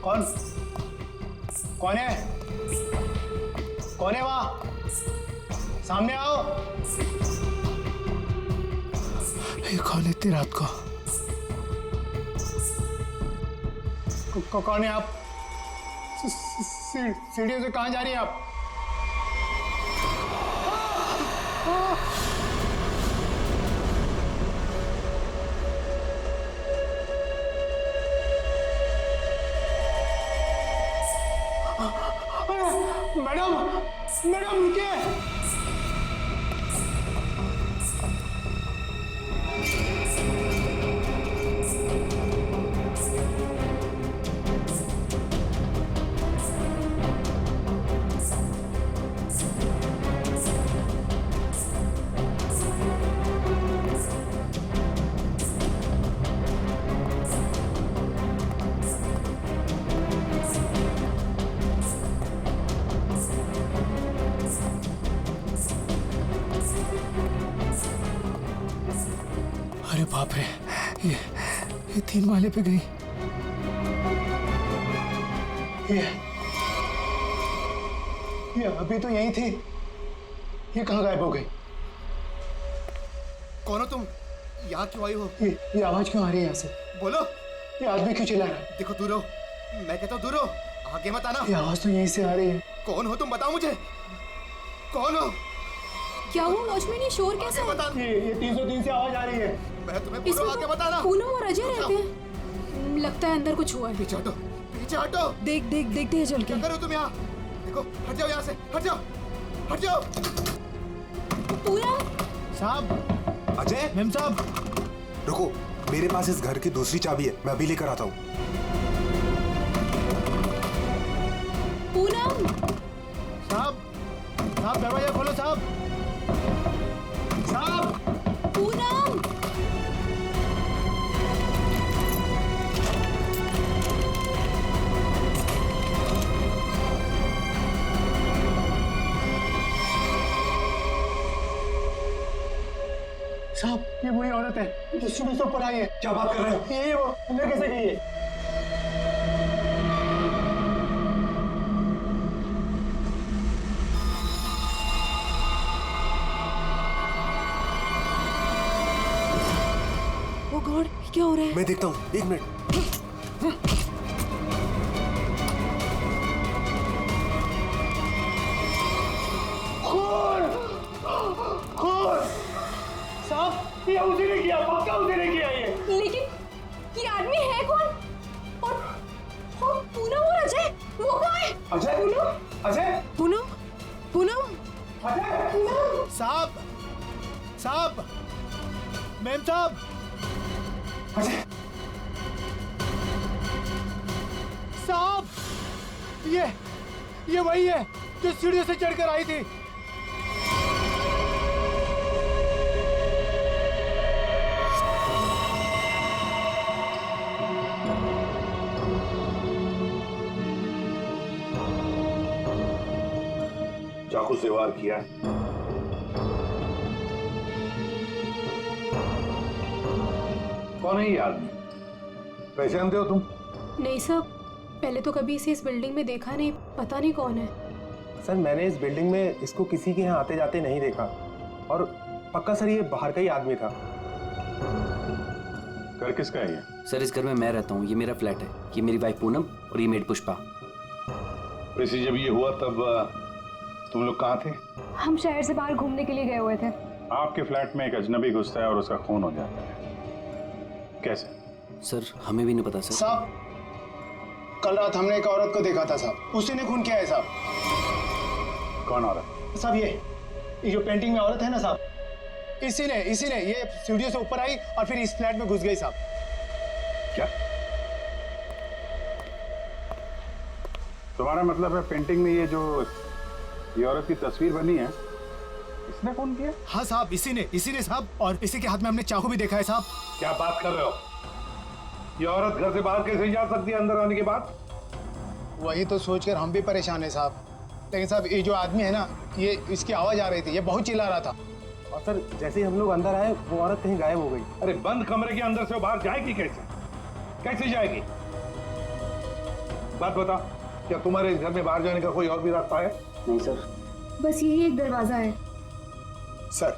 कौन कौन है? कौन है वहां? सामने आओ। ये कौन इतनी रात को? कौन है आप? सीढ़ियों से कहां जा रही है आप? मैडम मैडम रुकिए। अरे बाप रे, ये 3 माले पे गई। ये अभी तो यही थी, ये कहाँ गायब हो गई? कौन हो तुम? यहाँ क्यों आई हो? ये आवाज क्यों आ रही है यहाँ से? बोलो। ये आदमी क्यों चिल्ला रहा है? देखो दूर रहो, मैं कहता हूँ दूर रहो, आगे मत आना। ये आवाज तो यहीं से आ रही है। कौन हो तुम, बताओ मुझे, कौन हो? क्या हुआ वॉचमैन, ये शोर कैसा है? बता। ये 303 से आवाज आ रही है। मैं तुम्हें बोल रहा हूँ, आगे बताना। पूनम और अजय रहते हैं, लगता है अंदर कुछ हुआ है। पीछे हटो, पीछे हटो। देखते हैं चल के। क्या कर रहे हो तुम यहाँ? देखो, हट जाओ यहाँ से, हट जाओ, हट जाओ। पूनम साहब, अजय, मेम साहब, रुको, मेरे पास इस घर की दूसरी चाबी है, मैं अभी लेकर आता हूँ। पूनम साहब दरवाजा खोलो साहब। पूनम साहब, ये वही औरत है जो सुबह से ऊपर आई है। क्या बात कर रहे हो? यही वो, अंदर कैसे गई है? ओ गॉड, क्या हो रहा है? मैं देखता हूँ, 1 मिनट। साहब, ये उसी ने किया, पक्का उसी ने किया ये। लेकिन ये आदमी है कौन? और पूनम और अजय, वो कहाँ है? अजय, अजय, पूनम अजय, साहब, मेम साहब, अजय, साहब, ये वही है जो सीढ़ियों से चढ़कर आई थी। चाकू से वार किया। कौन है ये आदमी? पहचानते हो तुम? नहीं साहब, पहले तो कभी इसे इस बिल्डिंग में देखा नहीं, पता नहीं कौन है। सर मैंने इस बिल्डिंग में इसको किसी के यहाँ आते जाते नहीं देखा, और पक्का सर ये बाहर का ही आदमी था। घर किसका है ये? सर इस घर में मैं रहता हूँ, ये मेरा फ्लैट है, ये मेरी वाइफ पूनम और ये मेड पुष्पा। वैसे जब ये हुआ तब तुम लोग कहाँ थे? हम शहर से बाहर घूमने के लिए गए हुए थे। आपके फ्लैट में एक अजनबी घुसता है और उसका खून हो जाता है, कैसे? सर हमें भी नहीं पता सर। साहब, कल रात हमने एक औरत को देखा था साहब, उसी ने खून किया है साहब। कौन औरत? साहब ये जो पेंटिंग में औरत है ना साहब, इसी ने ये स्टूडियो से ऊपर आई और फिर इस फ्लैट में घुस गई साहब। क्या तुम्हारा मतलब है पेंटिंग में ये औरत की तस्वीर बनी है, इसने खून किया? हाँ साहब, इसी ने साहब, और इसी के हाथ में हमने चाकू भी देखा है साहब। क्या बात कर रहे हो? ये औरत घर से बाहर कैसे जा सकती है अंदर आने के बाद? वही तो सोचकर हम भी परेशान है साहब। लेकिन साहब ये जो आदमी है ना, ये इसकी आवाज आ रही थी, ये बहुत चिल्ला रहा था। और सर जैसे ही हम लोग अंदर आए वो औरत कहीं गायब हो गई। अरे बंद कमरे के अंदर से वो बाहर जाएगी कैसे जाएगी? बात बता, क्या तुम्हारे इस घर में बाहर जाने का कोई और भी रास्ता है? नहीं सर, बस यही एक दरवाजा है। सर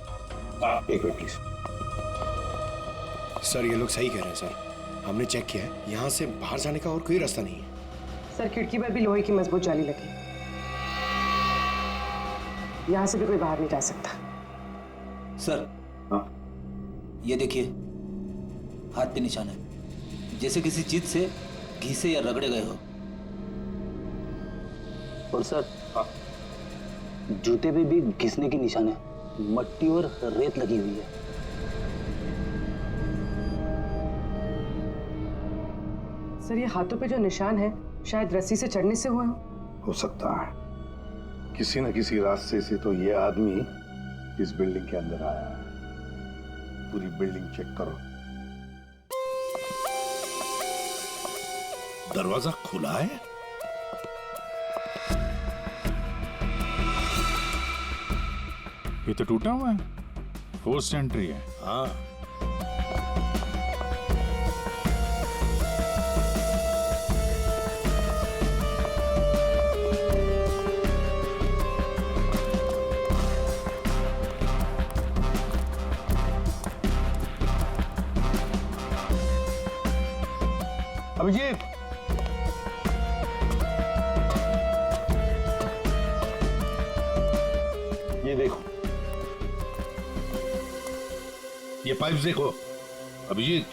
एक मिनट प्लीज। सर ये लोग सही कह रहे हैं सर, हमने चेक किया है, यहाँ से बाहर जाने का और कोई रास्ता नहीं है। सर खिड़की पर भी लोहे की मजबूत जाली लगी, यहाँ से भी कोई बाहर नहीं जा सकता। सर ये देखिए, हाथ पे निशान है, जैसे किसी चीज से घिसे या रगड़े गए हो। और सर जूते पे भी घिसने की निशान है, मट्टी और रेत लगी हुई है। सर ये हाथों पे जो निशान है शायद रस्सी से चढ़ने से हुआ हो सकता है, किसी न किसी रास्ते से तो ये आदमी इस बिल्डिंग के अंदर आया है। पूरी बिल्डिंग चेक करो। दरवाजा खुला है? ये तो टूटा हुआ है, फोर्स्ड एंट्री है। हाँ अभिजीत, ये देखो, ये पाइप देखो अभिजीत,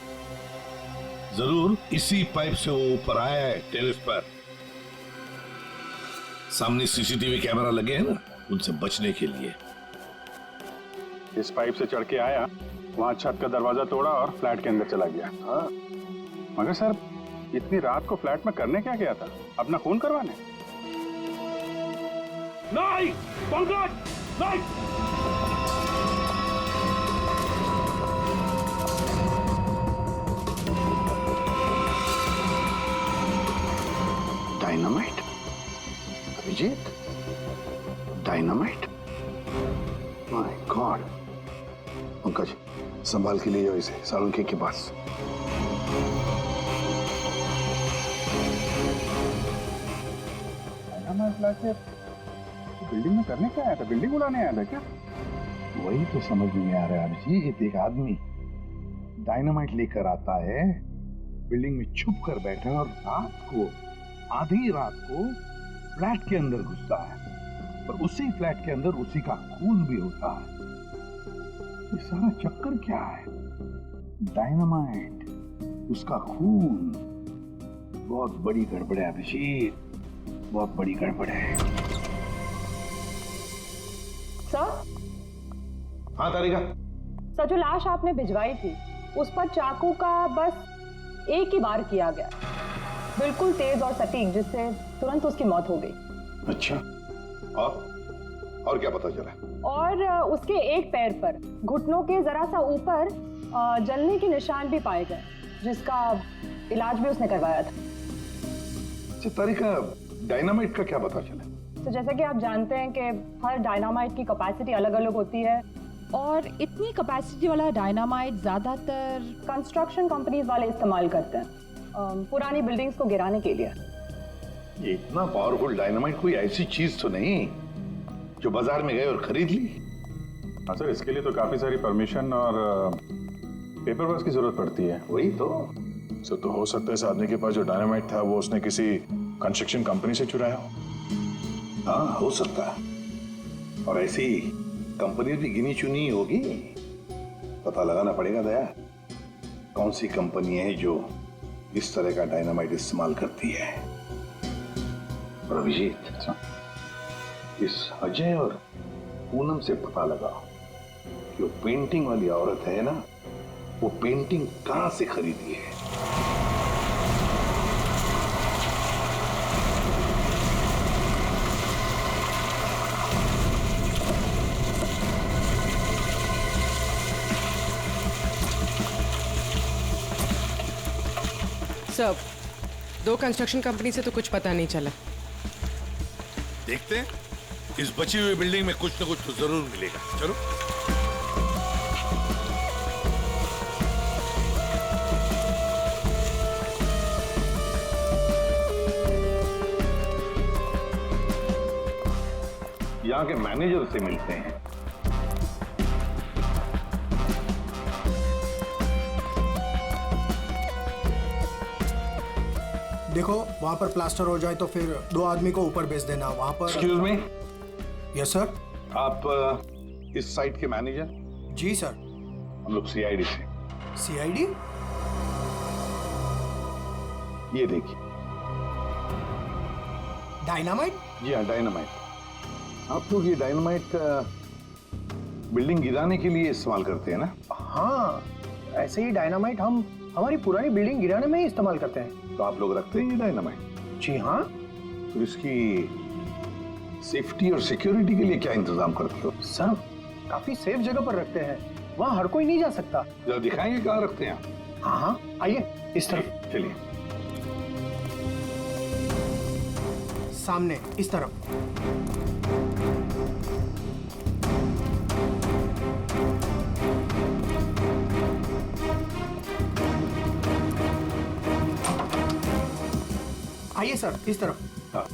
जरूर इसी पाइप से वो ऊपर आया है टेरेस पर। सामने सीसीटीवी कैमरा लगे हैं ना, उनसे बचने के लिए। इस पाइप से चढ़ के आया, वहां छत का दरवाजा तोड़ा और फ्लैट के अंदर चला गया। हाँ, मगर सर इतनी रात को फ्लैट में करने क्या गया था? अपना खून करवाने? नहीं, पंकज, नहीं। Dynamite? Abhijit, dynamite? My God. Pankaj, संभाल के लिए जाओ इसे सालुंखे के पास। बिल्डिंग में करने क्या आया था? बिल्डिंग उड़ाने आया था क्या? वही तो समझ नहीं आ रहा है अभिजीत। एक आदमी डायनामाइट लेकर आता है, बिल्डिंग में छुप कर बैठा और रात को, आधी रात को फ्लैट के अंदर घुसता है, और उसी फ्लैट के अंदर उसी का खून भी होता है। ये सारा चक्कर क्या है? डायनामाइट, उसका खून। बहुत बड़ी गड़बड़ है अभिजीत, बहुत बड़ी गड़बड़ है। सर? हाँ तारिका। सर जो लाश आपने भिजवाई थी उस पर चाकू का बस एक ही बार किया गया, बिल्कुल तेज और सटीक, जिससे तुरंत उसकी मौत हो गई। अच्छा, और क्या पता चला? और उसके एक पैर पर घुटनों के जरा सा ऊपर जलने के निशान भी पाए गए, जिसका इलाज भी उसने करवाया था। अच्छा तारिका, डायनामाइट का क्या पता चला? तो जैसा कि आप जानते हैं कि हर डायनामाइट की कैपेसिटी अलग अलग होती है, और इतनी कैपेसिटी वाला डायनामाइट ज़्यादातर कंस्ट्रक्शन कंपनीज वाले इस्तेमाल करते हैं पुरानी बिल्डिंग्स को गिराने के लिए। ये इतना पावरफुल डायनामाइट कोई ऐसी चीज तो नहीं जो बाजार में गए और खरीद ली। हाँ सर, इसके लिए तो काफी सारी परमिशन और पेपर वर्क की जरूरत पड़ती है। वही तो। सर, तो हो सकता है इस आदमी के पास जो डायनामाइट था वो उसने किसी कंस्ट्रक्शन कंपनी से चुराया हो। हाँ, हो सकता है। और ऐसी कंपनी भी गिनी चुनी होगी। पता लगाना पड़ेगा दया, कौन सी कंपनी है जो इस तरह का डायनामाइट इस्तेमाल करती है। और अभिजीत, इस अजय और पूनम से पता लगाओ कि वो पेंटिंग वाली औरत है ना, वो पेंटिंग कहां से खरीदी है। सब 2 कंस्ट्रक्शन कंपनी से तो कुछ पता नहीं चला। देखते हैं, इस बची हुई बिल्डिंग में कुछ न कुछ तो जरूर मिलेगा। चलो। यहाँ के मैनेजर से मिलते हैं। देखो, वहाँ पर प्लास्टर हो जाए तो फिर 2 आदमी को ऊपर भेज देना। वहाँ पर। Excuse me. Yes sir. आप इस साइट के मैनेजर? जी सर। हम लोग सीआईडी से। सीआईडी? ये देखिए। डायनामाइट? जी हाँ, डायनामाइट। आप लोग ये डायनामाइट बिल्डिंग गिराने के लिए इस्तेमाल करते हैं ना? हाँ, ऐसे ही डायनामाइट हम हमारी पुरानी बिल्डिंग गिराने में ही इस्तेमाल करते हैं। तो आप लोग रखते हैं ये डायनामाइट? जी हाँ। तो इसकी सेफ्टी और सिक्योरिटी के लिए क्या इंतजाम करते हो? सर, काफी सेफ जगह पर रखते हैं, वहाँ हर कोई नहीं जा सकता। जरा दिखाएंगे कहाँ रखते हैं? हाँ हाँ, आइए इस तरफ। चलिए। सामने इस तरफ। आइए सर, इस तरफ। हाँ।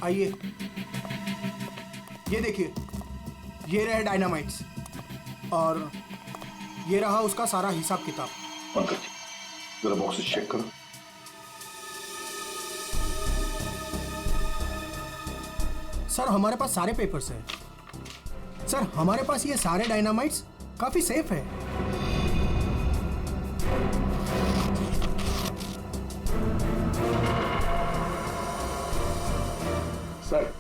आइए, ये देखिए, ये रहे डायनामाइट्स और ये रहा उसका सारा हिसाब किताब। पंकज, जरा बॉक्सेस चेक करो। सर, हमारे पास सारे पेपर्स हैं। सर, हमारे पास ये सारे डायनामाइट्स काफी सेफ है। सर,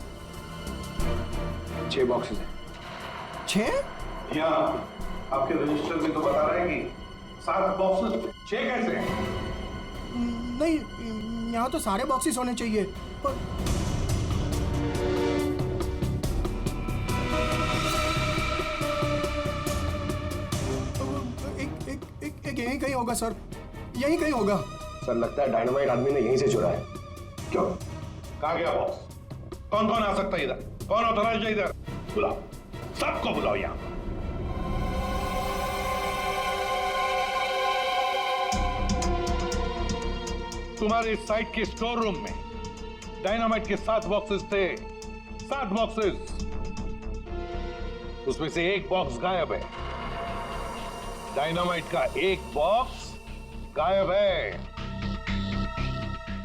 6 बॉक्सेस हैं। 6? यहाँ आपके रजिस्टर में तो बता रहा है कि 7 बॉक्सेस। 6 कैसे हैं? नहीं, यहाँ तो सारे बॉक्सेस होने चाहिए, पर एक यहीं कहीं होगा सर, यहीं कहीं होगा। सर, लगता है डायनामाइट आदमी ने यहीं से चुरा है। क्यों? कहाँ गया बॉक्स? कौन कौन आ सकता है इधर? कौन ऑथराइज्ड है इधर? बुलाओ, सबको बुलाओ यहाँ। तुम्हारे साइट के स्टोर रूम में डायनामाइट के 7 बॉक्सेस थे। 7 बॉक्सेस। उसमें से 1 बॉक्स गायब है। डायनामाइट का 1 बॉक्स गायब है।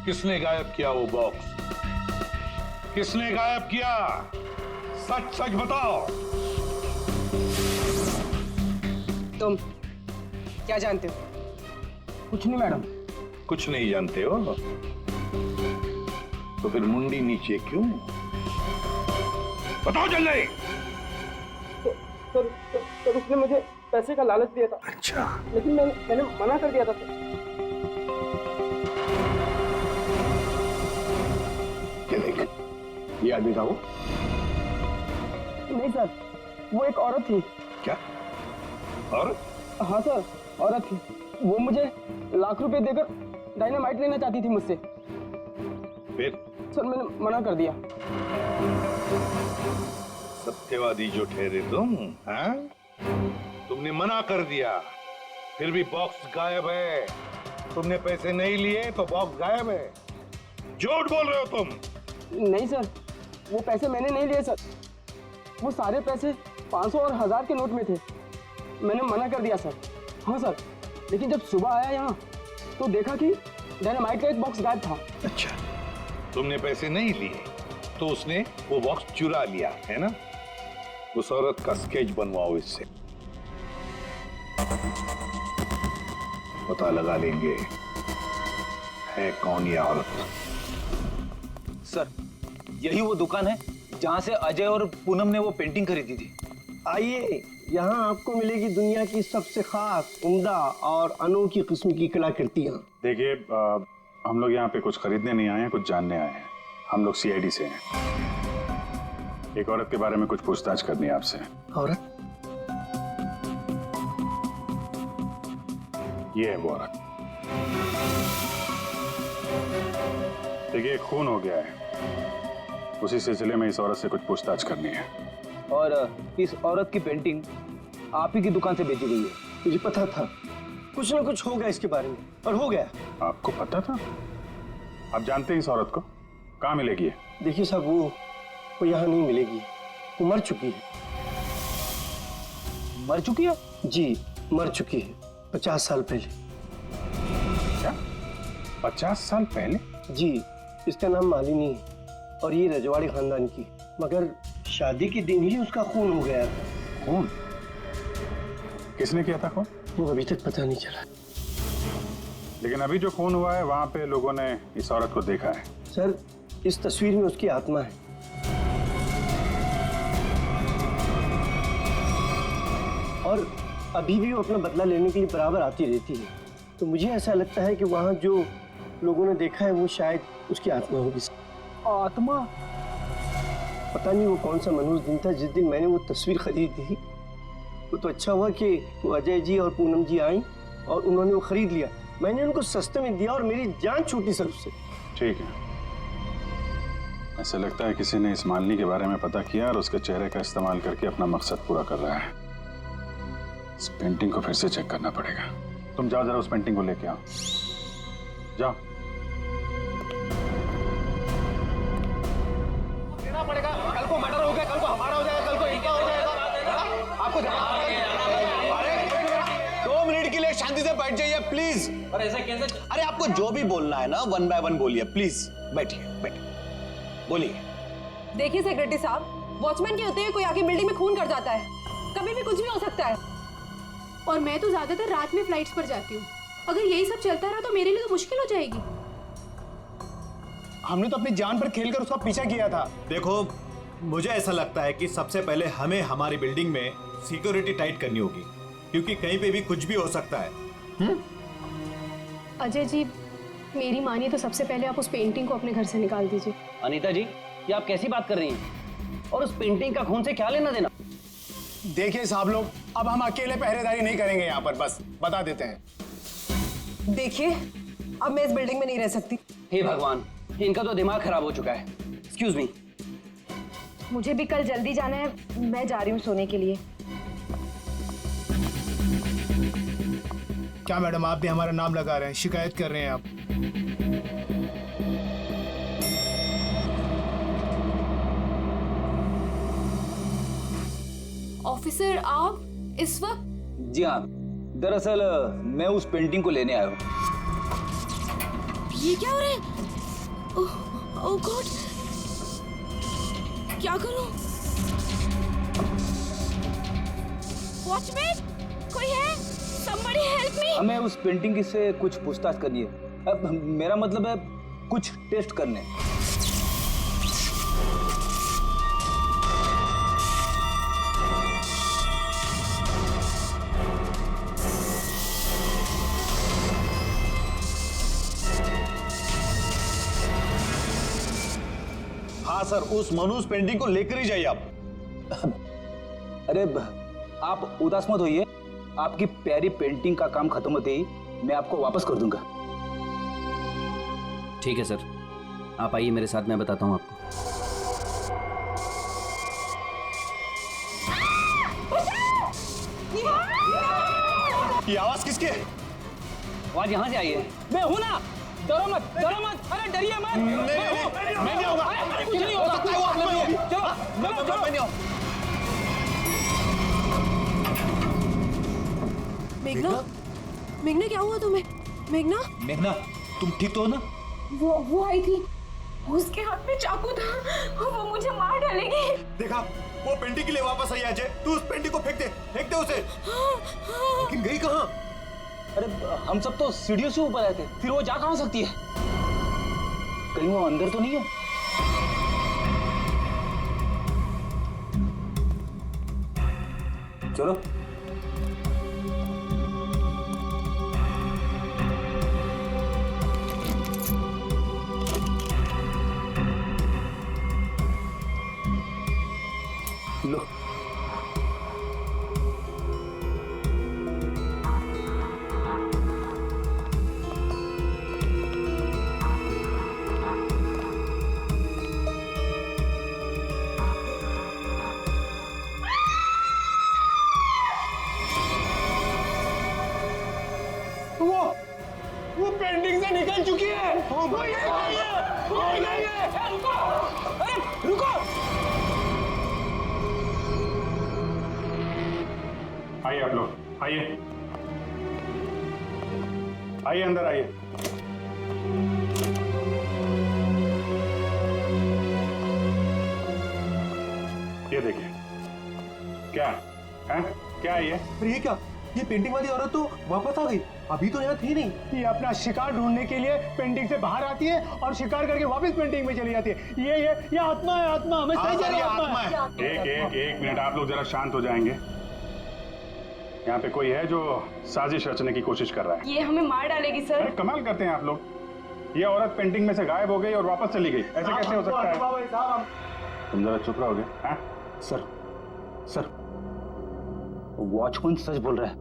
किसने गायब किया वो बॉक्स? किसने गायब किया? सच सच बताओ। तुम क्या जानते हो? कुछ नहीं मैडम। कुछ नहीं जानते हो तो फिर मुंडी नीचे क्यों? बताओ जल्दी। सर, उसने मुझे पैसे का लालच दिया था। अच्छा। लेकिन मैंने मना कर दिया था सर। क्या देख, ये आदमी था वो? नहीं सर, वो एक औरत थी। क्या? और? हाँ सर, औरत थी। वो मुझे लाख रुपए देकर डायनामाइट लेना चाहती थी मुझसे। फिर? सर, मैंने मना कर दिया। सत्यवादी जो ठहरे तुम, हाँ? तुमने मना कर दिया, फिर भी बॉक्स गायब है। तुमने पैसे नहीं लिए तो बॉक्स गायब है। झूठ बोल रहे हो तुम। नहीं सर, वो पैसे मैंने नहीं लिए सर। वो सारे पैसे 500 और 1000 के नोट में थे। मैंने मना कर दिया सर। हाँ सर, लेकिन जब सुबह आया यहाँ तो देखा कि डायनामाइट का एक बॉक्स गायब था। अच्छा, तुमने पैसे नहीं लिए तो उसने वो बॉक्स चुरा लिया है ना? उस औरत का स्केच बनवाओ इससे, पता लगा लेंगे है कौन ये औरत। सर, यही वो दुकान है जहां से अजय और पूनम ने वो पेंटिंग खरीदी थी। आइए, यहाँ आपको मिलेगी दुनिया की सबसे खास, उम्दा और अनोखी किस्म की कलाकृतियाँ। देखिए, हम लोग यहाँ पे कुछ खरीदने नहीं आए हैं, कुछ जानने आए हैं। हम लोग सीआईडी से हैं। एक औरत के बारे में कुछ पूछताछ करनी है आपसे। औरत? ये है वो औरत। देखिए, खून हो गया है, उसी सिलसिले में इस औरत से कुछ पूछताछ करनी है। और इस औरत की पेंटिंग आप ही की दुकान से बेची गई है। मुझे पता था कुछ ना कुछ होगा इसके बारे में, और हो गया। आपको पता था? आप जानते हैं इस औरत को? कहाँ मिलेगी है? देखिए साहब, वो यहाँ नहीं मिलेगी। वो मर चुकी है। मर चुकी है? जी, मर चुकी है 50 साल पहले। क्या? 50 साल पहले? जी, इसका नाम मालिनी है और ये रजवाड़ी खानदान की, मगर शादी के दिन ही उसका खून हो गया था। खून? किसने किया था खून? वो अभी तक पता नहीं चला। लेकिन अभी जो खून हुआ है वहां पे लोगों ने इस औरत को देखा है। सर, इस तस्वीर में उसकी आत्मा है। और अभी भी वो अपना बदला लेने के लिए बराबर आती रहती है। तो मुझे ऐसा लगता है कि वहाँ जो लोगों ने देखा है वो शायद उसकी आत्मा होगी। आत्मा? पता नहीं वो कौन सा मनहूस दिन था जिस दिन मैंने वो तस्वीर खरीदी थी। वो तो अच्छा हुआ कि वो अजय जी और पूनम जी आई और उन्होंने वो खरीद लिया। मैंने उनको सस्ते में दिया और मेरी जान छूटी सर उससे। ठीक है, ऐसा लगता है किसी ने इस मालिनी के बारे में पता किया और उसके चेहरे का इस्तेमाल करके अपना मकसद पूरा कर रहा है। इस पेंटिंग को फिर से चेक करना पड़ेगा। तुम जाओ, जरा उस पेंटिंग को लेके आओ। जाओ। देना पड़ेगा। कल को मर्डर हो गया, कल को हमारा हो जाएगा, कल को इनका हो जाएगा। आपको 2 मिनट के लिए शांति से बैठ जाइए प्लीज। और ऐसा कैसे? अरे आपको जो भी बोलना है ना 1 बाय 1 बोलिए प्लीज। बैठिए बैठिए, बोलिए। देखिए सेक्रेटरी साहब, वॉचमैन के होते हुए कोई आके बिल्डिंग में खून कर जाता है। कभी भी कुछ भी हो सकता है। और मैं तो ज्यादातर रात में फ्लाइट्स पर जाती हूँ। अगर यही सब चलता रहा तो मेरे लिए तो मुश्किल हो जाएगी। हमने तो अपनी जान पर खेलकर उसका पीछा किया था। देखो, मुझे ऐसा लगता है कि सबसे पहले हमें हमारी बिल्डिंग में सिक्योरिटी टाइट करनी होगी, क्योंकि कहीं पे भी कुछ भी हो सकता है। अजय जी, मेरी मानिए तो सबसे पहले आप उस पेंटिंग को अपने घर से निकाल दीजिए। अनीता जी, ये आप कैसी बात कर रही हैं? और उस पेंटिंग का खून से क्या लेना देना? देखिए साहब लोग, अब हम अकेले पहरेदारी नहीं करेंगे यहाँ पर, बस बता देते हैं। देखिए, अब मैं इस बिल्डिंग में नहीं रह सकती। हे भगवान, इनका तो दिमाग खराब हो चुका है। Excuse me. मुझे भी कल जल्दी जाना है, मैं जा रही हूँ सोने के लिए। क्या मैडम, आप भी हमारा नाम लगा रहे हैं, शिकायत कर रहे हैं आप? ऑफिसर, आप इस वक्त? जी हाँ, दरअसल मैं उस पेंटिंग को लेने आया हूँ। ये क्या हो रहा है? ओह गॉड, क्या करूं? वॉचमैन, कोई है? Somebody help me! हमें उस पेंटिंग से कुछ पूछताछ करनी है। अब मेरा मतलब है कुछ टेस्ट करने। हाँ सर, उस मनूस पेंटिंग को लेकर ही जाइए आप। अरे आप उदास मत होइए, आपकी प्यारी पेंटिंग का काम खत्म होते ही मैं आपको वापस कर दूंगा। ठीक है सर, आप आइए मेरे साथ, मैं बताता हूँ आपको। ये आवाज किसकी है? आवाज यहाँ से आई है। मैं हूँ ना, डरो मत, डरो मत, अरे डरिए मत। मैं नहीं होगा, कुछ नहीं होगा, चलो चलो चलो। मेघना, मेघना क्या हुआ तुम्हें? मेघना, मेघना तुम ठीक तो हो ना? वो आई थी, उसके हाथ में चाकू था, वो मुझे मार डालेगी। देखा, वो पेंटिंग के लिए वापस आई अजय। तू उस पेंटिंग को फेंक दे उसे। लेकिन गई कहाँ? अरे हम सब तो सीढ़ियों से ऊपर आए थे, फिर वो जा कहाँ सकती है? कहीं वो अंदर तो नहीं है? चलो लो, वो पेंटिंग से निकल चुकी है। रुको, अरे रुको। आइए आप लोग, आइए आइए, अंदर आइए। ये देखिए, क्या है? क्या है ये? अरे ये क्या? ये पेंटिंग वाली औरत तो वापस आ गई, अभी तो यहाँ थी नहीं। ये अपना शिकार ढूंढने के लिए पेंटिंग से बाहर आती है और शिकार करके वापस पेंटिंग में चली जाती है। ये आत्मा है, आत्मा। हमें सही जा रही है, आत्मा है। एक मिनट, आप लोग जरा शांत हो जाएंगे। यहाँ पे कोई है जो साजिश रचने की कोशिश कर रहा है। ये हमें मार डालेगी सर। अरे कमाल करते हैं आप लोग। ये औरत पेंटिंग में से गायब हो गई और वापस चली गई, ऐसे कैसे हो सकता है? तुम जरा चुप रहोगे? सर वॉचमैन सच बोल रहा है।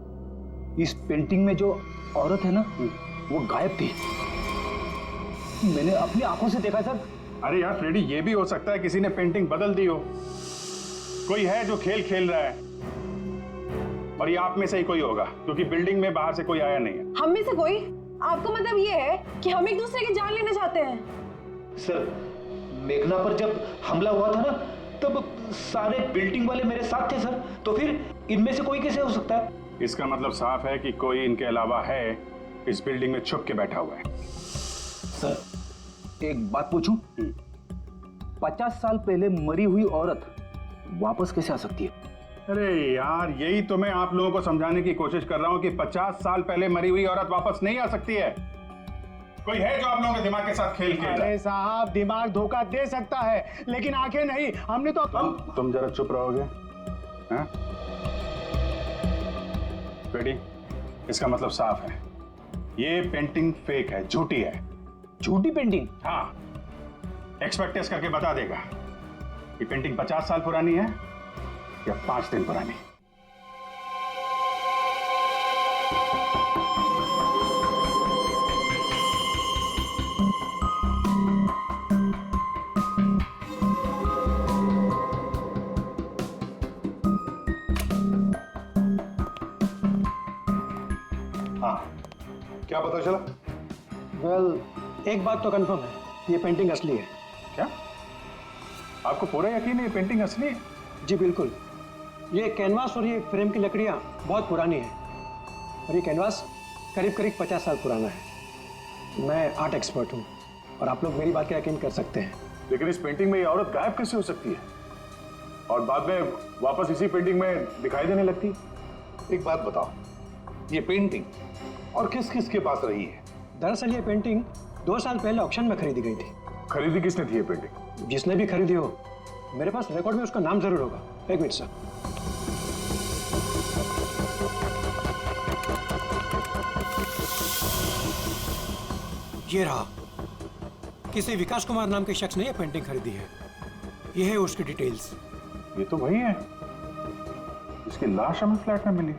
इस पेंटिंग में जो औरत है ना, वो गायब थी। मैंने अपनी आंखों से देखा सर। अरे यार फ्रेडी, ये भी हो सकता है किसी ने पेंटिंग बदल दी हो। कोई है जो खेल खेल रहा है, और ये आप में से ही कोई होगा, क्योंकि बिल्डिंग में बाहर से कोई आया नहीं है। हम में से कोई? आपका मतलब ये है कि हम एक दूसरे की जान लेना चाहते हैं? सर, मेघना पर जब हमला हुआ था ना, तब सारे बिल्डिंग वाले मेरे साथ थे सर। तो फिर इनमें से कोई कैसे हो सकता है? इसका मतलब साफ है कि कोई इनके अलावा है, इस बिल्डिंग में छुप के बैठा हुआ है। सर एक बात पूछूं? 50 साल पहले मरी हुई औरत वापस कैसे आ सकती है? अरे यार, यही तो मैं आप लोगों को समझाने की कोशिश कर रहा हूं कि 50 साल पहले मरी हुई औरत वापस नहीं आ सकती है। कोई है जो आप लोगों के दिमाग के साथ खेल खेल रहा है? अरे साहब, दिमाग धोखा दे सकता है, लेकिन आंखें नहीं। हमने तो तुम जरा चुप रहोगे? हाँ? फ्रेडी, इसका मतलब साफ है, ये पेंटिंग फेक है, झूठी है। झूठी पेंटिंग? हाँ, एक्सपर्ट टेस्ट करके बता देगा ये पेंटिंग 50 साल पुरानी है या 5 दिन पुरानी। क्या पता चला? वेल, एक बात तो कंफर्म है, ये पेंटिंग असली है। क्या? आपको पूरा यकीन है ये पेंटिंग असली है? जी बिल्कुल। ये कैनवास और ये फ्रेम की लकड़ियाँ बहुत पुरानी है, और ये कैनवास करीब करीब 50 साल पुराना है। मैं आर्ट एक्सपर्ट हूँ और आप लोग मेरी बात का यकीन कर सकते हैं। लेकिन इस पेंटिंग में ये औरत गायब कैसे हो सकती है और बाद में वापस इसी पेंटिंग में दिखाई देने लगती? एक बात बताओ, ये पेंटिंग और किस किस के पास रही है? दरअसल ये पेंटिंग 2 साल पहले ऑक्शन में खरीदी गई थी। खरीदी किसने थी ये पेंटिंग? जिसने भी खरीदी हो, मेरे पास रिकॉर्ड में उसका नाम जरूर होगा। एक मिनट सर। ये रहा, किसी विकास कुमार नाम के शख्स ने यह पेंटिंग खरीदी है। यह है उसकी डिटेल्स। ये तो वही है, इसकी लाश हमें फ्लैट में मिली।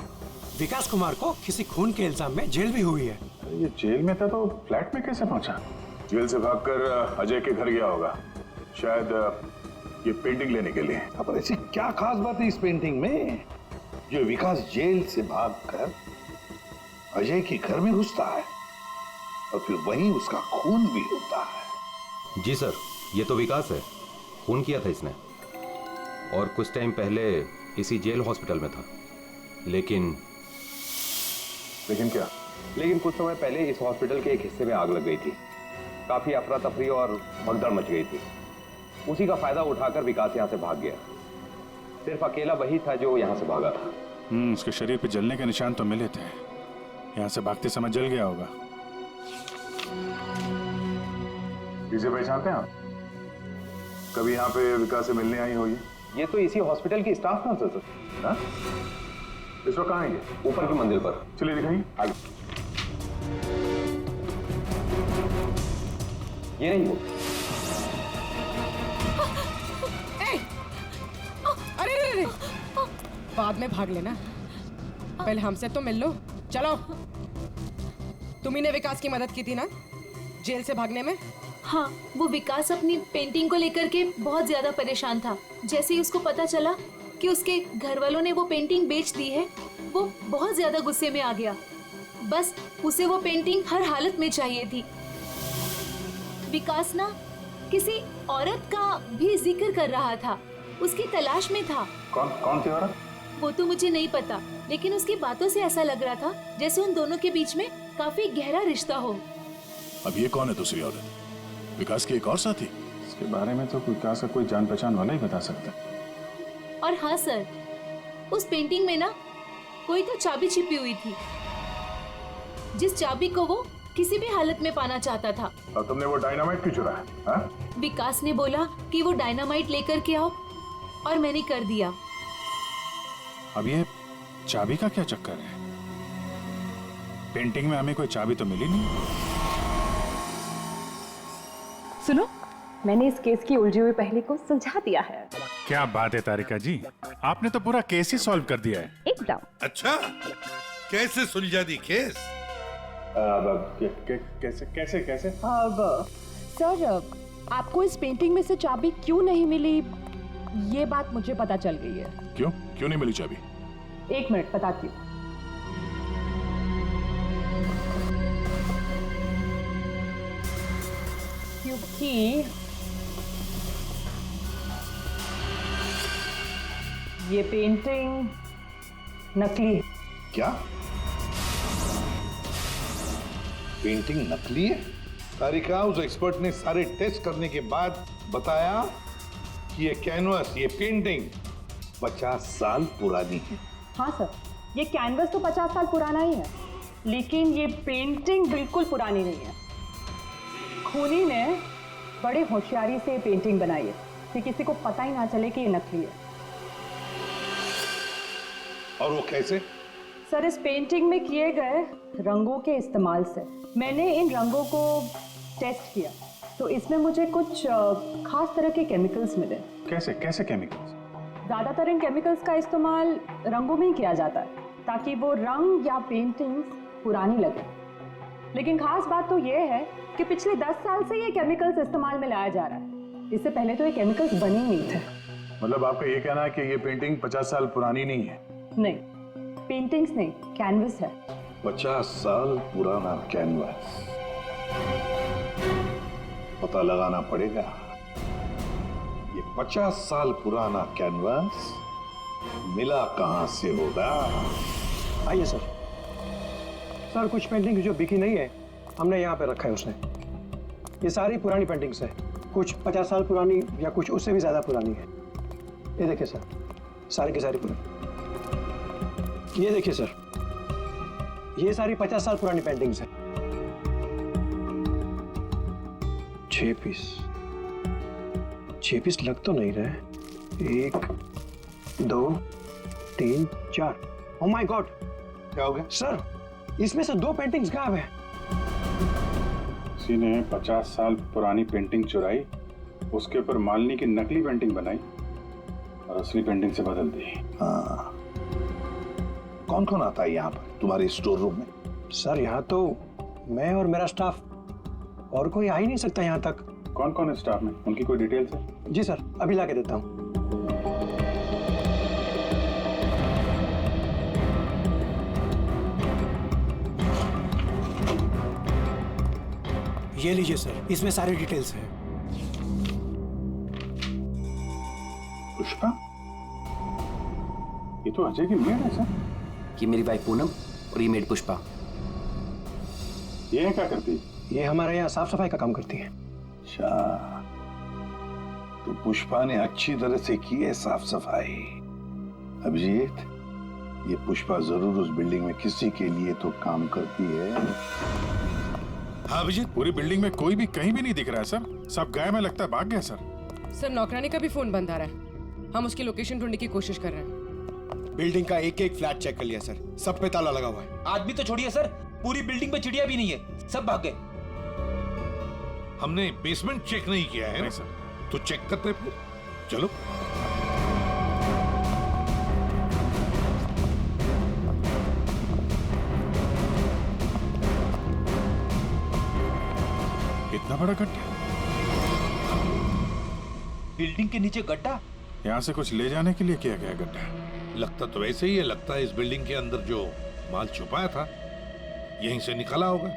विकास कुमार को किसी खून के इल्जाम में जेल भी हुई है। ये जेल में था तो फ्लैट में कैसे पहुंचा? जेल से भागकर अजय के घर गया होगा, शायद ये पेंटिंग लेने के लिए। अब ऐसी क्या खास बात है इस पेंटिंग में जो विकास जेल से भागकर अजय के घर में घुसता है? और फिर वहीं उसका खून भी होता है। जी सर, ये तो विकास है, खून किया था इसने और कुछ टाइम पहले इसी जेल हॉस्पिटल में था। लेकिन क्या? लेकिन कुछ समय पहले इस हॉस्पिटल के एक हिस्से में आग लग गई थी। काफी अफरा तफरी और भगदड़ मच गई थी। उसी का फायदा उठाकर विकास यहाँ से भाग गया। सिर्फ अकेला वही था जो यहाँ से भागा था। उसके शरीर पे जलने के निशान तो मिले थे। यहाँ से भागते समय जल गया होगा। इसे पहचानते हैं आप? कभी यहाँ पे विकास से मिलने आई होगी? ये तो इसी हॉस्पिटल की स्टाफ नर्स है सर। हाँ? इस वक्त कहाँ है ये? ऊपर की मंजिल पर। चलिए दिखाइए। आगे। ये नहीं वो। अरे अरे अरे, बाद में भाग लेना, पहले हमसे तो मिल लो। चलो, तुम्ही ने विकास की मदद की थी ना जेल से भागने में? हाँ, वो विकास अपनी पेंटिंग को लेकर के बहुत ज्यादा परेशान था। जैसे ही उसको पता चला कि उसके घर वालों ने वो पेंटिंग बेच दी है, वो बहुत ज्यादा गुस्से में आ गया। बस उसे वो पेंटिंग हर हालत में चाहिए थी। विकास ना किसी औरत का भी जिक्र कर रहा था, उसकी तलाश में था। कौन थी औरत? वो तो मुझे नहीं पता, लेकिन उसकी बातों से ऐसा लग रहा था जैसे उन दोनों के बीच में काफी गहरा रिश्ता हो। अब ये कौन है दूसरी औरत? विकास की एक और साथी? इसके बारे में तो विकास का कोई जान पहचान वाला ही बता सकता है। और हाँ सर, उस पेंटिंग में ना कोई तो चाबी छिपी हुई थी, जिस चाबी को वो किसी भी हालत में पाना चाहता था। और तुमने वो डायनामाइट क्यों चुराया? हाँ? विकास ने बोला कि वो डायनामाइट लेकर के आओ और मैंने कर दिया। अब ये चाबी का क्या चक्कर है? पेंटिंग में हमें कोई चाबी तो मिली नहीं। सुनो, मैंने इस केस की उलझी हुई पहेली को सुलझा दिया है। क्या बात है तारिका जी, आपने तो पूरा केस ही सॉल्व कर दिया है। एकदम। अच्छा, कैसे सुलझा दी केस? कैसे कैसे कैसे? अब सर, आपको इस पेंटिंग में से चाबी क्यों नहीं मिली, ये बात मुझे पता चल गई है। क्यों नहीं मिली चाबी? एक मिनट बताती हूँ। क्योंकि ये पेंटिंग नकली है। क्या? पेंटिंग नकली है? तारिका, उस एक्सपर्ट ने सारे टेस्ट करने के बाद बताया कि ये कैनवस, ये पेंटिंग 50 साल पुरानी है। हाँ सर, ये कैनवस तो 50 साल पुराना ही है, लेकिन ये पेंटिंग बिल्कुल पुरानी नहीं है। खूनी ने बड़े होशियारी से ये पेंटिंग बनाई है कि किसी को पता ही ना चले कि ये नकली है। और वो कैसे? सर, इस पेंटिंग में किए गए रंगों के इस्तेमाल से मैंने इन रंगों को टेस्ट किया, तो इसमें मुझे कुछ खास तरह के केमिकल्स मिले। कैसे केमिकल्स? ज्यादातर इन केमिकल्स का इस्तेमाल रंगों में ही किया जाता है ताकि वो रंग या पेंटिंग्स पुरानी लगे। लेकिन खास बात तो ये है कि पिछले 10 साल से ये केमिकल्स इस्तेमाल में लाया जा रहा है। इससे पहले तो ये केमिकल्स बने ही नहीं थे। मतलब आपका ये कहना है कि ये पेंटिंग 50 साल पुरानी नहीं है? नहीं, पेंटिंग्स नहीं, कैनवस है। 50 साल पुराना कैनवस। पता लगाना पड़ेगा ये 50 साल पुराना कैनवस मिला कहां से होगा। आइए सर। सर, कुछ पेंटिंग जो बिकी नहीं है हमने यहाँ पे रखा है उसने। ये सारी पुरानी पेंटिंग्स है, कुछ 50 साल पुरानी या कुछ उससे भी ज्यादा पुरानी है। ये देखिए सर, सारी की सारी पुरानी। ये देखिए सर, ये सारी 50 साल पुरानी पेंटिंग्स हैं। 6 पीस लग तो नहीं रहे। 1 2 3 4। Oh my God! क्या हो गया सर? इसमें से 2 पेंटिंग्स गायब है। किसी ने 50 साल पुरानी पेंटिंग चुराई, उसके ऊपर मालिनी की नकली पेंटिंग बनाई और असली पेंटिंग से बदल दी। हाँ, कौन कौन आता है यहाँ पर तुम्हारे स्टोर रूम में? सर, यहाँ तो मैं और मेरा स्टाफ, और कोई आ ही नहीं सकता यहाँ तक। कौन कौन है स्टाफ में? उनकी कोई डिटेल्स है? जी सर, अभी ला के देता हूँ। ये लीजिए सर, इसमें सारी डिटेल्स हैं। पुष्पा, ये तो अजय की मेड है सर। ये मेरी वाइफ पूनम और ये मेड पुष्पा। ये क्या करती है? ये हमारे यहाँ साफ सफाई का काम करती है। अच्छा, तो पुष्पा ने अच्छी तरह से की है साफ सफाई। अभिजीत, ये पुष्पा जरूर उस बिल्डिंग में किसी के लिए तो काम करती है। हाँ अभिजीत, पूरी बिल्डिंग में कोई भी कहीं भी नहीं दिख रहा है सर। सब गायब है, लगता है भाग गया सर। सर नौकरानी का भी फोन बंद आ रहा है। हम उसकी लोकेशन ढूंढने की कोशिश कर रहे हैं। बिल्डिंग का एक एक फ्लैट चेक कर लिया सर, सब पे ताला लगा हुआ है। आदमी तो छोड़िए सर, पूरी बिल्डिंग में चिड़िया भी नहीं है, सब भाग गए। हमने बेसमेंट चेक नहीं किया है ना सर, तो चेक करते फिर। चलो इतना बड़ा गड्ढा, बिल्डिंग के नीचे गड्ढा। यहाँ से कुछ ले जाने के लिए किया गया गड्ढा। लगता तो वैसे ही है, लगता है इस बिल्डिंग के अंदर जो माल छुपाया था यहीं से निकला होगा।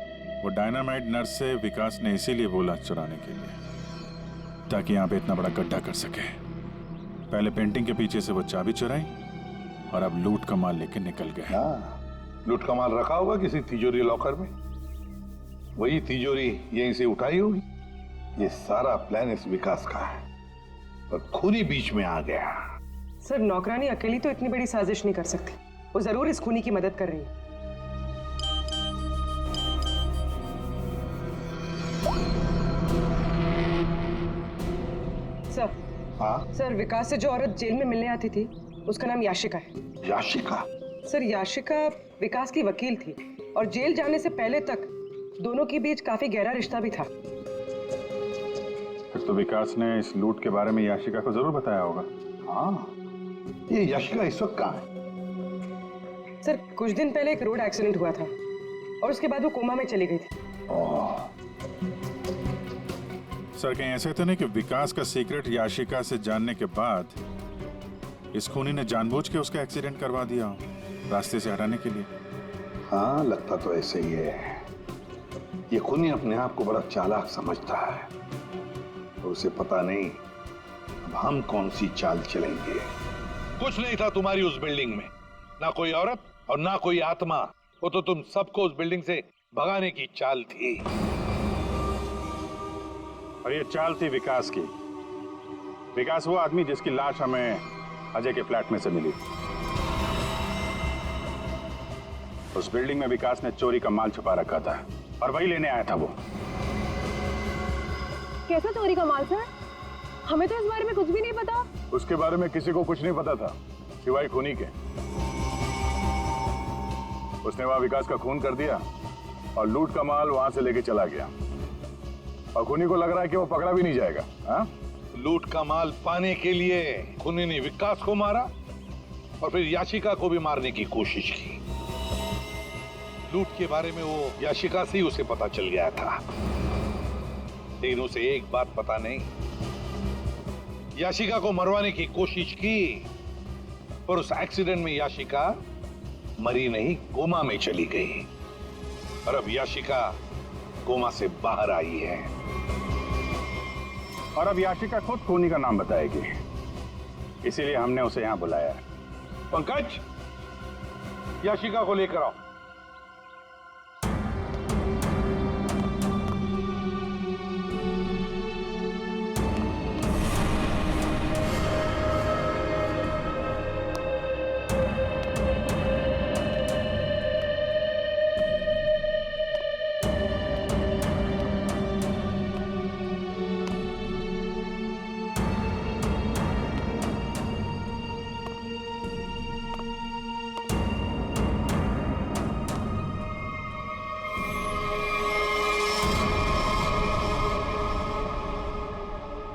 वो डायनामाइट नर्स से विकास ने इसीलिए बोला चुराने के लिए, ताकि यहाँ पे इतना बड़ा गड्ढा कर सके। पहले पेंटिंग के पीछे से वो चाबी चुराई और अब लूट का माल लेके निकल गए। हाँ, लूट का माल रखा होगा किसी तिजोरी लॉकर में, वही तिजोरी यहीं से उठाई होगी। ये सारा प्लान इस विकास का है, पर खूनी बीच में आ गया। सर नौकरानी अकेली तो इतनी बड़ी साजिश नहीं कर सकती, वो जरूर इस खूनी की मदद कर रही है। सर, हाँ सर विकास से जो औरत जेल में मिलने आती थी उसका नाम याशिका है। याशिका? सर याशिका विकास की वकील थी और जेल जाने से पहले तक दोनों के बीच काफी गहरा रिश्ता भी था। फिर तो विकास ने इस लूट के बारे में याशिका को जरूर बताया होगा। हाँ, ये याशिका इस वक्त कहाँ है? सर कुछ दिन पहले एक रोड एक्सीडेंट हुआ था और उसके बाद वो कोमा में चली गई थी। सर कहीं ऐसे तो नहीं कि विकास का सीक्रेट याशिका से जानने के बाद इस खूनी ने जानबूझ के उसका एक्सीडेंट करवा दिया हो, रास्ते से हटाने के लिए? हाँ, लगता तो ऐसे ही है। ये खूनी अपने आप को बड़ा चालाक समझता है, तो उसे पता नहीं अब हम कौन सी चाल चलेंगे। कुछ नहीं था तुम्हारी उस बिल्डिंग में, ना कोई औरत और ना कोई आत्मा। वो तो तुम सबको उस बिल्डिंग से भगाने की चाल थी। और ये चाल थी विकास की। विकास वो आदमी जिसकी लाश हमें अजय के फ्लैट में से मिली। उस बिल्डिंग में विकास ने चोरी का माल छुपा रखा था और वही लेने आया था वो। कैसा चोरी का माल सर? हमें तो इस बारे में कुछ भी नहीं पता। उसके बारे में किसी को कुछ नहीं पता था सिवाय खूनी के। उसने वहां विकास का खून कर दिया और लूट का माल वहां से लेके चला गया। और खूनी को लग रहा है कि वो पकड़ा भी नहीं जाएगा। हाँ? लूट का माल पाने के लिए खूनी ने विकास को मारा और फिर याशिका को भी मारने की कोशिश की। लूट के बारे में वो याशिका से ही उसे पता चल गया था, लेकिन उसे एक बात पता नहीं। याशिका को मरवाने की कोशिश की, पर उस एक्सीडेंट में याशिका मरी नहीं, कोमा में चली गई। और अब याशिका कोमा से बाहर आई है। और अब याशिका खुद खूनी का नाम बताएगी, इसीलिए हमने उसे यहां बुलाया है। पंकज, याशिका को लेकर आओ।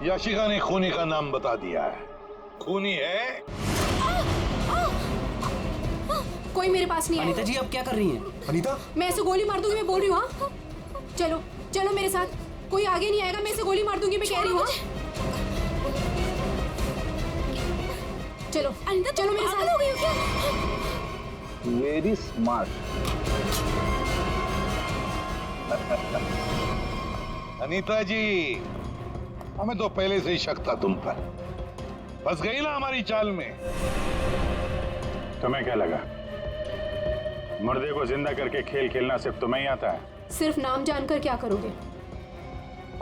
याशिका ने खूनी का नाम बता दिया है। खूनी है। कोई मेरे पास नहीं है। अनीता जी आप क्या कर रही हैं? अनीता, मैं ऐसे गोली मार दूंगी, मैं बोल रही हूँ। हाँ? चलो चलो मेरे साथ, कोई आगे नहीं आएगा, मैं ऐसे गोली मार दूंगी, मैं कह रही हूँ। चलो अनीता, चलो मेरे साथ। हो गई हो क्या? Very smart. अनीता जी, हमें तो पहले से ही शक था तुम पर। फंस गई ना हमारी चाल में। तुम्हें क्या लगा मुर्दे को जिंदा करके खेल खेलना सिर्फ तुम्हें ही आता है? सिर्फ नाम जानकर क्या करोगे?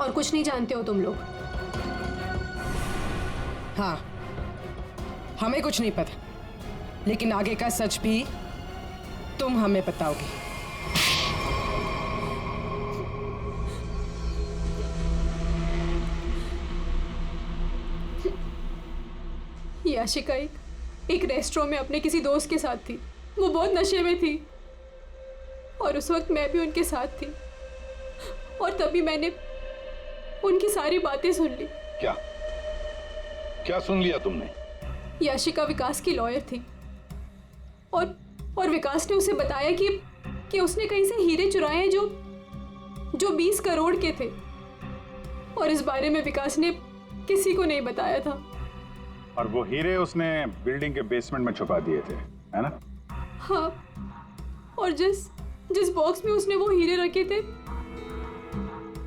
और कुछ नहीं जानते हो तुम लोग। हाँ, हमें कुछ नहीं पता, लेकिन आगे का सच भी तुम हमें बताओगी। याशिका एक रेस्टोरेंट में अपने किसी दोस्त के साथ थी। वो बहुत नशे में थी और उस वक्त मैं भी उनके साथ थी, और तभी मैंने उनकी सारी बातें सुन ली। क्या क्या सुन लिया तुमने? याशिका विकास की लॉयर थी और विकास ने उसे बताया कि उसने कहीं से हीरे चुराए हैं जो 20 करोड़ के थे, और इस बारे में विकास ने किसी को नहीं बताया था। और वो हीरे उसने बिल्डिंग के बेसमेंट में छुपा दिए थे, है ना? हाँ, और जिस बॉक्स में उसने वो हीरे रखे थे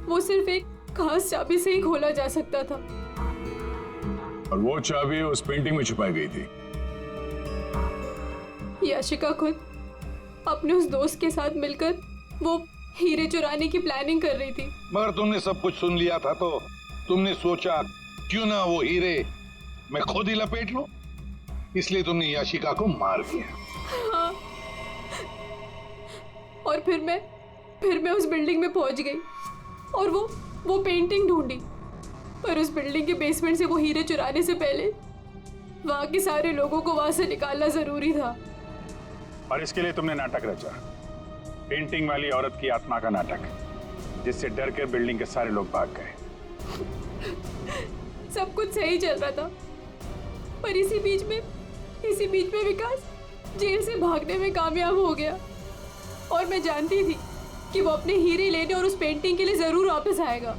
वो सिर्फ एक खास चाबी से ही खोला जा सकता था। और वो चाबी उस पेंटिंग में छुपाई गई थी। याशिका खुद अपने उस दोस्त के साथ मिलकर वो हीरे चुराने की प्लानिंग कर रही थी। मगर तुमने सब कुछ सुन लिया था तो तुमने सोचा क्यों ना वो हीरे मैं खुद ही लपेट लूं, इसलिए तुमने याशिका को मार दिया। हाँ, और फिर मैं उस बिल्डिंग में पहुंच गई और वो पेंटिंग ढूंढी, पर उस बिल्डिंग के बेसमेंट से वो हीरे चुराने से पहले वहां के सारे लोगों को वहां से निकालना जरूरी था। और इसके लिए तुमने नाटक रचा, पेंटिंग वाली औरत की आत्मा का नाटक, जिससे डर के बिल्डिंग के सारे लोग भाग गए। सब कुछ सही चल रहा था, पर इसी बीच में विकास जेल से भागने में कामयाब हो गया, और मैं जानती थी कि वो अपने हीरे लेने और उस पेंटिंग के लिए जरूर वापस आएगा।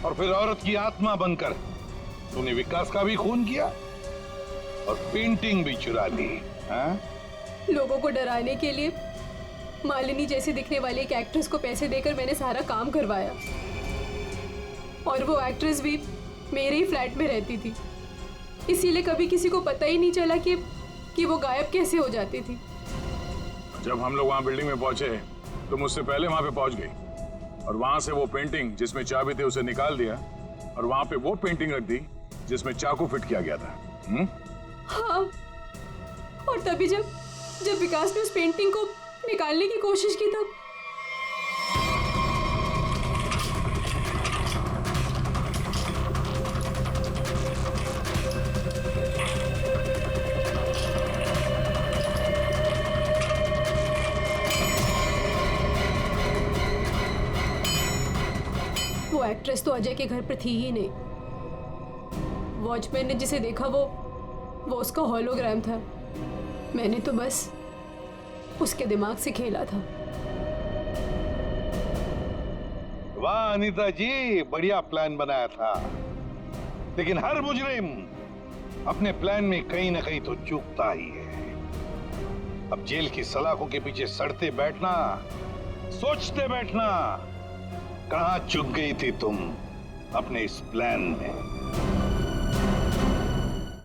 और फिर औरत की आत्मा बनकर तूने विकास का भी खून किया और पेंटिंग भी चुरा ली। हाँ? लोगों को डराने के लिए मालिनी जैसी दिखने वाली एक एक्ट्रेस को पैसे देकर मैंने सारा काम करवाया, और वो एक्ट्रेस भी मेरे ही फ्लैट में रहती थी, इसीलिए कभी किसी को पता ही नहीं चला कि वो गायब कैसे हो जाती थी। जब हम लोग वहां बिल्डिंग में पहुंचे तो मुझसे पहले वहां पे पहुंच गई, और वहां से वो पेंटिंग जिसमें चाबी थी उसे निकाल दिया, और वहां पे वो पेंटिंग रख दी जिसमें चाकू फिट किया गया था। हाँ, और तभी जब विकास ने उस पेंटिंग को निकालने की कोशिश की तब वो एक्ट्रेस तो अजय के घर पर थी ही नहीं। वॉचमैन ने जिसे देखा वो उसका होलोग्राम था। मैंने तो बस उसके दिमाग से खेला था। वाह अनीता जी, बढ़िया प्लान बनाया था, लेकिन हर मुजरिम अपने प्लान में कहीं ना कहीं तो चूकता ही है। अब जेल की सलाखों के पीछे सड़ते बैठना, सोचते बैठना, कहां चूक गई थी तुम अपने इस प्लान में?